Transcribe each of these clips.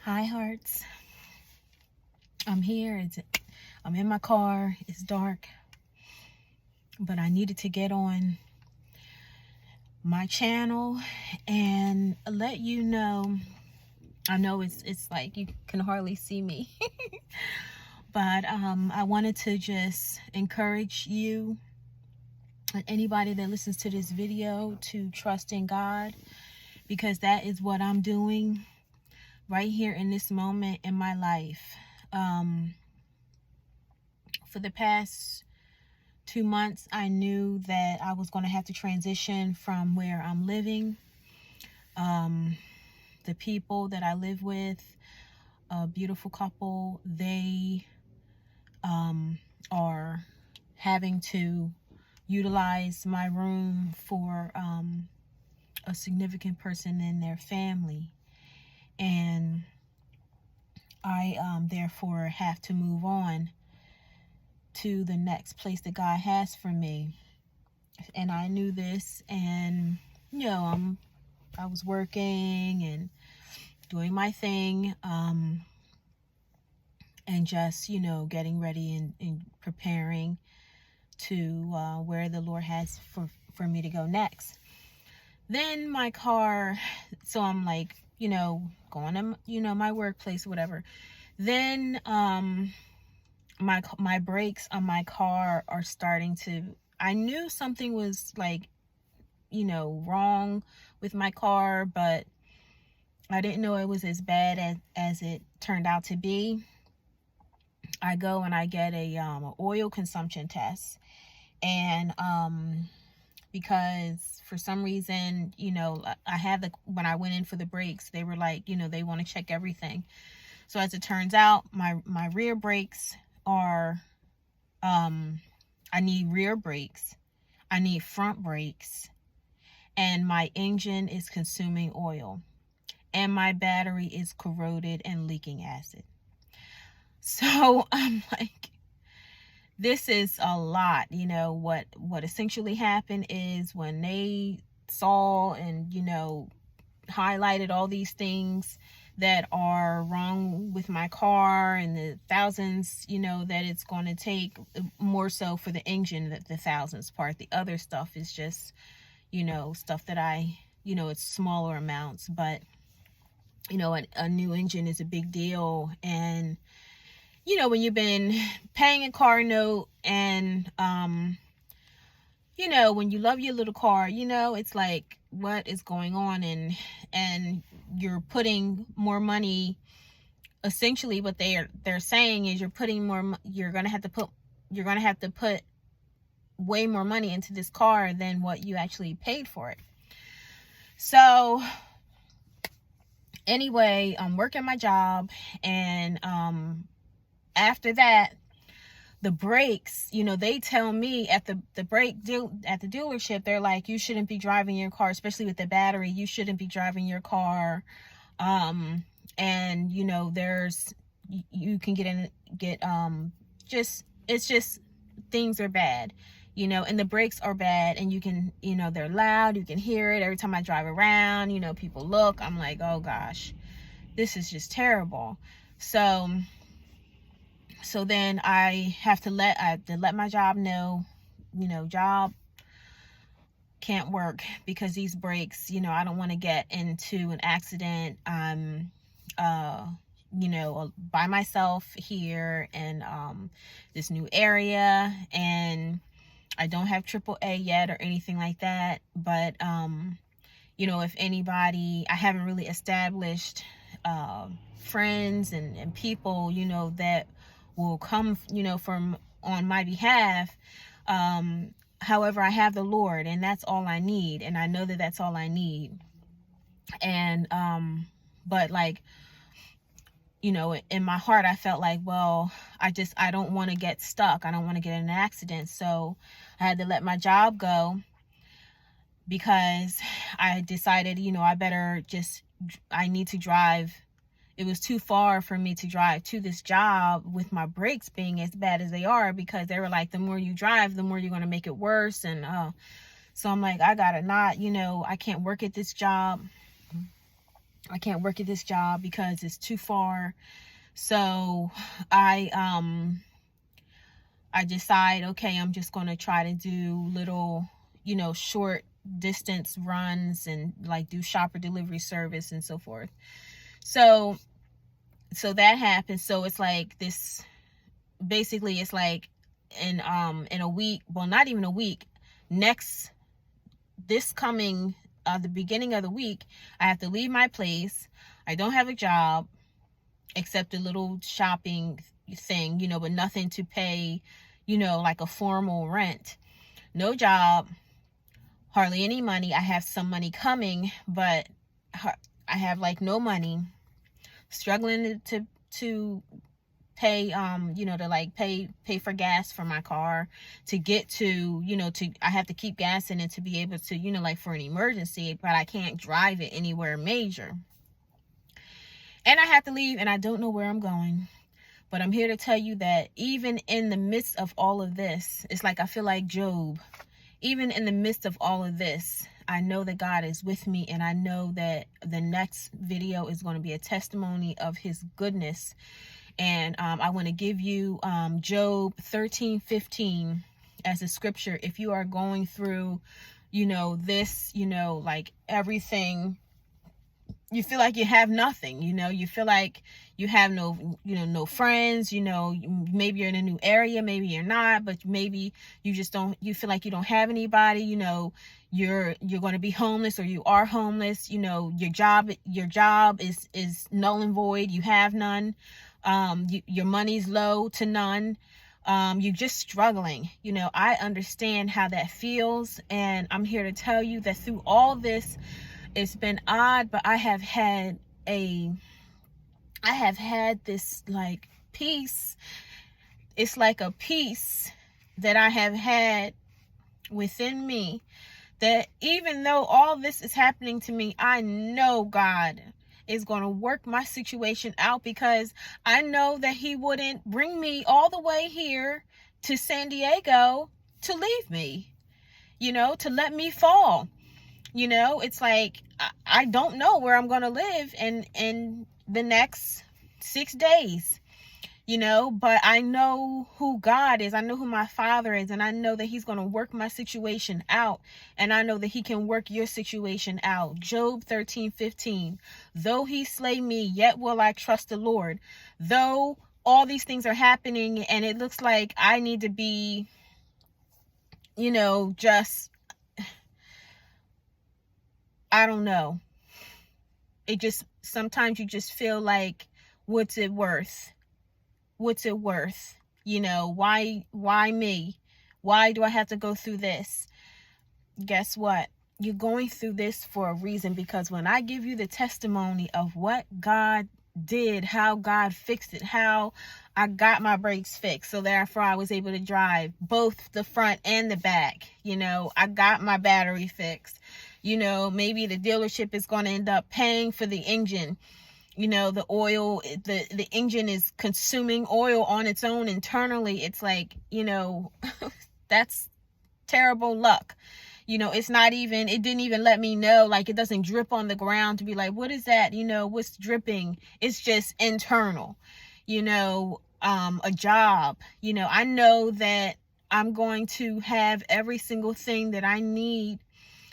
Hi, hearts. I'm here. I'm in my car. It's dark, but I needed to get on my channel and let you know. I know it's like you can hardly see me, but I wanted to just encourage you and anybody that listens to this video to trust in God, because that is what I'm doing right here in this moment in my life. For the past 2 months, I knew that I was going to have to transition from where I'm living. The people that I live with, a beautiful couple, they are having to utilize my room for a significant person in their family. And I therefore have to move on to the next place that God has for me. And I knew this, and I was working and doing my thing, and just getting ready and preparing to where the Lord has for me to go next. Then my car, so I'm like going to my workplace or whatever. Then my brakes on my car are starting to, I knew something was like wrong with my car, but I didn't know it was as bad as it turned out to be. I go and I get a oil consumption test, and because for some reason I had when I went in for the brakes, they were like they want to check everything. So as it turns out, my rear brakes are I need rear brakes, I need front brakes, and my engine is consuming oil, and my battery is corroded and leaking acid. So I'm like, this is a lot. What essentially happened is when they saw and highlighted all these things that are wrong with my car, and the thousands that it's going to take, more so for the engine, that the thousands part. The other stuff is just stuff that it's smaller amounts, but a new engine is a big deal. And when you've been paying a car note, and when you love your little car, it's like, what is going on? And you're putting more money. Essentially what they're saying is you're gonna have to put way more money into this car than what you actually paid for it. So anyway, I'm working my job, and after that, the brakes, they tell me at the dealership, they're like, you shouldn't be driving your car, especially with the battery. You shouldn't be driving your car. And you can it's just, things are bad, and the brakes are bad, and you can, they're loud. You can hear it every time I drive around. People look. I'm like, oh gosh, this is just terrible. So then I have to let my job know, job can't work because these brakes, I don't want to get into an accident. I'm, by myself here in this new area, and I don't have AAA yet or anything like that. But, if anybody, I haven't really established friends and people, that will come, from on my behalf. However, I have the Lord, and that's all I need. And I know that that's all I need. And, but like, in my heart, I felt like, well, I don't want to get stuck. I don't want to get in an accident. So I had to let my job go, because I decided, I need to drive. It was too far for me to drive to this job with my brakes being as bad as they are, because they were like, the more you drive, the more you're going to make it worse. And so I'm like, I gotta not, I can't work at this job. I can't work at this job because it's too far. So I decide, okay, I'm just going to try to do little, short distance runs and like do shopper delivery service and so forth. So that happens. So it's like this, basically it's like in a week, well, not even a week, this coming the beginning of the week, I have to leave my place. I don't have a job except a little shopping thing, but nothing to pay, like a formal rent. No job, hardly any money. I have some money coming, but I have like no money. Struggling to pay to like pay for gas for my car, to get to I have to keep gas in it to be able to like for an emergency, but I can't drive it anywhere major. And I have to leave, and I don't know where I'm going. But I'm here to tell you that even in the midst of all of this, it's like I feel like Job. Even in the midst of all of this, I know that God is with me, and I know that the next video is going to be a testimony of his goodness. And I want to give you Job 13:15 as a scripture. If you are going through, this, like everything, you feel like you have nothing, you feel like you have no friends, maybe you're in a new area, maybe you're not, but maybe you feel like you don't have anybody, you're going to be homeless, or you are homeless, your job is null and void, you have none, your money's low to none, you're just struggling. I understand how that feels, and I'm here to tell you that through all this, it's been odd, but I have had this like peace. It's like a peace that I have had within me, that even though all this is happening to me, I know God is going to work my situation out, because I know that he wouldn't bring me all the way here to San Diego to leave me, to let me fall. It's like I don't know where I'm going to live in the next 6 days, but I know who God is. I know who my Father is, and I know that he's going to work my situation out, and I know that he can work your situation out. Job 13:15. Though he slay me, yet will I trust the Lord. Though all these things are happening and it looks like I need to be, just, I don't know. It just, sometimes you just feel like, what's it worth? What's it worth? Why me? Why do I have to go through this? Guess what? You're going through this for a reason, because when I give you the testimony of what God did, how God fixed it, how I got my brakes fixed, so therefore I was able to drive both the front and the back. I got my battery fixed. Maybe the dealership is going to end up paying for the engine. The oil, the engine is consuming oil on its own internally. It's like, that's terrible luck. It's not even, it didn't even let me know, like it doesn't drip on the ground to be like, what is that? What's dripping? It's just internal, a job, I know that I'm going to have every single thing that I need,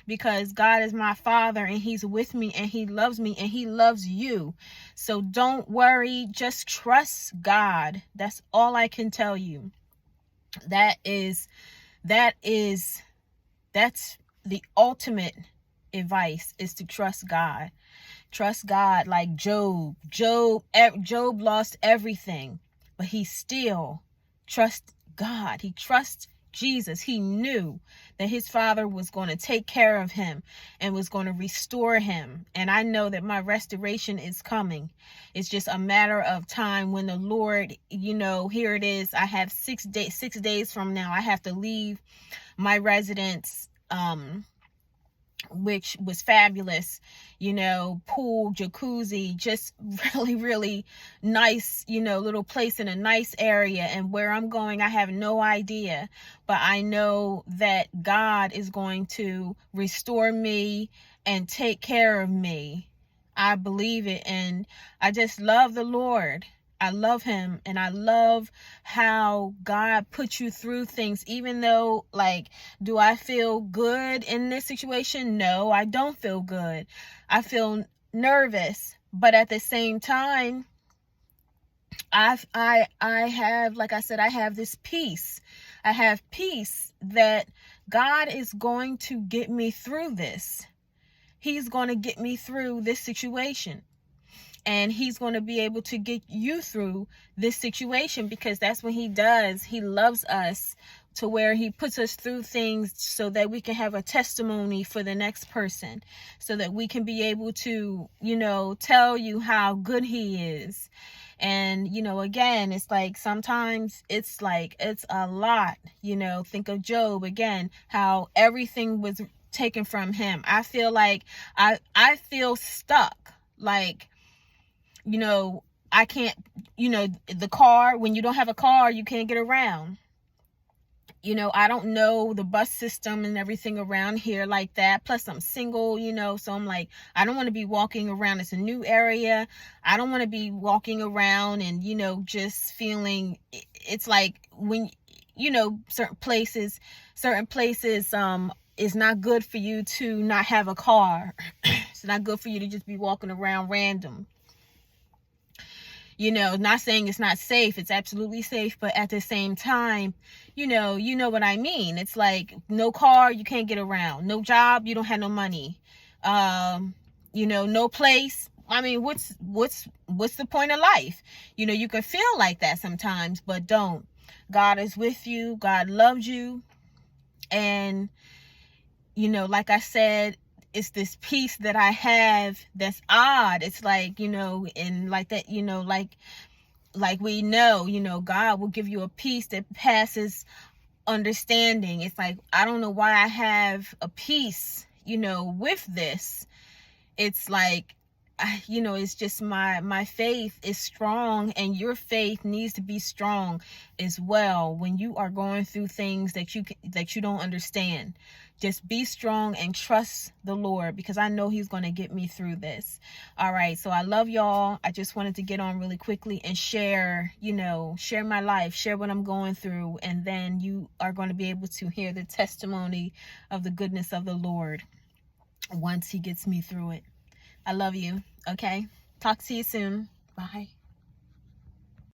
because God is my Father, and he's with me, and he loves me, and he loves you. So don't worry, just trust God. That's all I can tell you. That's the ultimate advice, is to trust God. Trust God like Job. Job lost everything, but he still trusts God. He trusts Jesus. He knew that his Father was going to take care of him and was going to restore him. And I know that my restoration is coming. It's just a matter of time when the Lord, here it is. I have 6 days from now, I have to leave my residence, which was fabulous, pool, jacuzzi, just really, really nice, little place in a nice area. And where I'm going, I have no idea, but I know that God is going to restore me and take care of me. I believe it. And I just love the Lord. I love him, and I love how God put you through things, even though, like, do I feel good in this situation? No, I don't feel good. I feel nervous, but at the same time, I have, like I said, I have this peace. I have peace that God is going to get me through this. He's going to get me through this situation. And he's going to be able to get you through this situation, because that's what he does. He loves us to where he puts us through things so that we can have a testimony for the next person, so that we can be able to, tell you how good he is. And, again, it's like sometimes it's a lot, think of Job again, how everything was taken from him. I feel like I feel stuck. Like, I can't, the car, when you don't have a car, you can't get around. I don't know the bus system and everything around here like that. Plus I'm single, so I'm like, I don't want to be walking around. It's a new area. I don't want to be walking around and, just feeling, it's like when, certain places, is not good for you to not have a car. It's not good for you to just be walking around random. Not saying it's not safe. It's absolutely safe. But at the same time, you know what I mean. It's like no car, you can't get around. No job, you don't have no money. No place. I mean, what's the point of life? You can feel like that sometimes, but don't. God is with you. God loves you. And, like I said, it's this peace that I have that's odd. It's like, and like that, like we know, God will give you a peace that passes understanding. It's like, I don't know why I have a peace, with this. It's like, it's just my faith is strong, and your faith needs to be strong as well when you are going through things that you don't understand. Just be strong and trust the Lord, because I know he's going to get me through this. All right. So I love y'all. I just wanted to get on really quickly and share my life, share what I'm going through. And then you are going to be able to hear the testimony of the goodness of the Lord once he gets me through it. I love you. Okay. Talk to you soon. Bye.